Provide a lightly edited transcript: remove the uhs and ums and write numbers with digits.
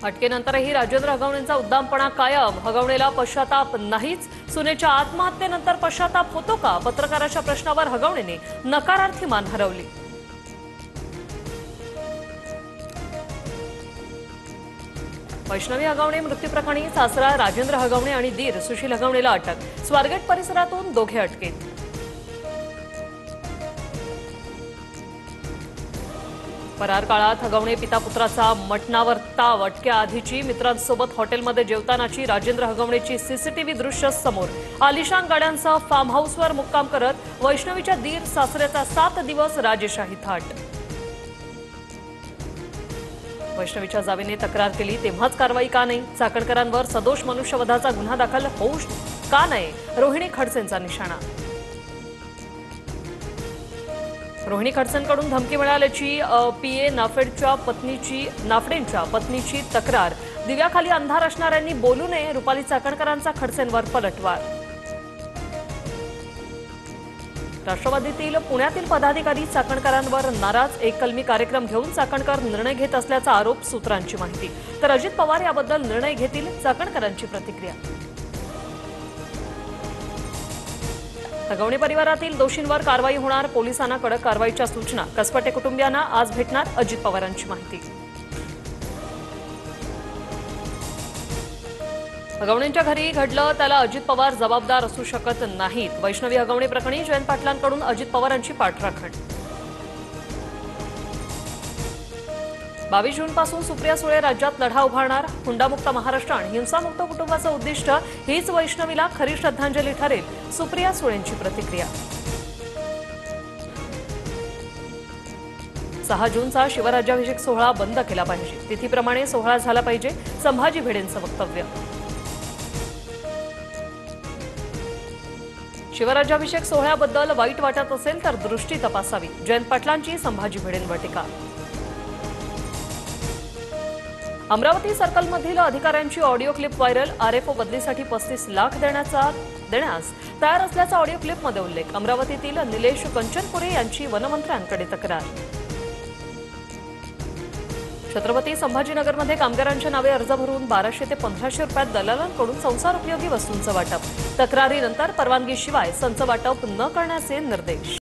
अटकेनंतरही राजेंद्र हगवणेंचा उद्दामपणा कायम. हगवणेला पश्चाताप नाहीच. सुनेच्या आत्महत्येनंतर पश्चाताप होतो का? पत्रकाराच्या प्रश्नावर हगवणेने नकारार्थी मान हरवली. वैष्णवी हगवणे मृत्यूप्रकरणी सासरा राजेंद्र हगवणे आणि दीर सुशील हगवणेला अटक. स्वारगेट परिसरातून दोघे अटकेत. फरार काळात हगवणे पिता पुत्राचा मटणावर ताव. अटकेआधीची मित्रांसोबत हॉटेलमध्ये जेवतानाची राजेंद्र हगवणेची सीसीटीव्ही दृश्य समोर. आलिशान गाड्यांसह फार्म हाऊसवर मुक्काम करत वैष्णवीच्या दीर सासऱ्याचा 7 दिवस राजेशाही थाट. वैष्णवीच्या जावेने तक्रार केली तेव्हाच कारवाई का नाही? चाकणकरांवर सदोष मनुष्यवधाचा गुन्हा दाखल होऊ का नये? रोहिणी खडसेंचा निशाणा. रोहिणी खडसेंकडून धमकी मिळाल्याची पीए नाफडेंच्या पत्नीची तक्रार. दिव्याखाली अंधार असणाऱ्यांनी बोलू नये. रुपाली चाकणकरांचा खडसेंवर पलटवार. राष्ट्रवादीतील पुण्यातील पदाधिकारी चाकणकरांवर नाराज. एक कलमी कार्यक्रम घेऊन चाकणकर निर्णय घेत असल्याचा आरोप. सूत्रांची माहिती. तर अजित पवार याबद्दल निर्णय घेतील. चाकणकरांची प्रतिक्रिया. हगवणे परिवारातील दोषींवर कारवाई होणार. पोलिसांना कडक कारवाईच्या सूचना. कसपटे कुटुंबियांना आज भेटणार अजित पवारांची माहिती. हगवणेंच्या घरी घडलं त्याला अजित पवार जबाबदार असू शकत नाहीत. वैष्णवी हगवणे प्रकरणी जयंत पाटलांकडून अजित पवारांची पाठराखण. 22 जूनपासून सुप्रिया सुळे राज्यात लढा उभारणार. हुंडामुक्त महाराष्ट्र आणि हिंसामुक्त कुटुंबाचं उद्दिष्ट हीच वैष्णवीला खरी श्रद्धांजली ठरेल. सुप्रिया सुळेंची प्रतिक्रिया. 6 जूनचा शिवराज्याभिषेक सोहळा बंद केला पाहिजे. तिथीप्रमाणे सोहळा झाला पाहिजे. संभाजी भिडेंचं वक्तव्य. शिवराज्याभिषेक सोहळ्याबद्दल वाईट वाटत असेल तर दृष्टी तपासावी. जयंत पाटलांची संभाजी भिडेंवर टीका. अमरावती सर्कलमधील अधिकाऱ्यांची ऑडिओ क्लिप व्हायरल. आरएफओ बदलीसाठी 35 लाख देण्यास तयार असल्याचा ऑडिओ क्लिपमध्ये उल्लेख. अमरावतीतील निलेश कंचनपुरे यांची वनमंत्र्यांकडे तक्रार. छत्रपती संभाजीनगरमध्ये कामगारांच्या नावे अर्ज भरून 1200 ते 1500 रुपयात दलालांकडून संसार उपयोगी वस्तूंचं वाटप. तक्रारीनंतर परवानगीशिवाय संच वाटप न करण्याचे निर्देश.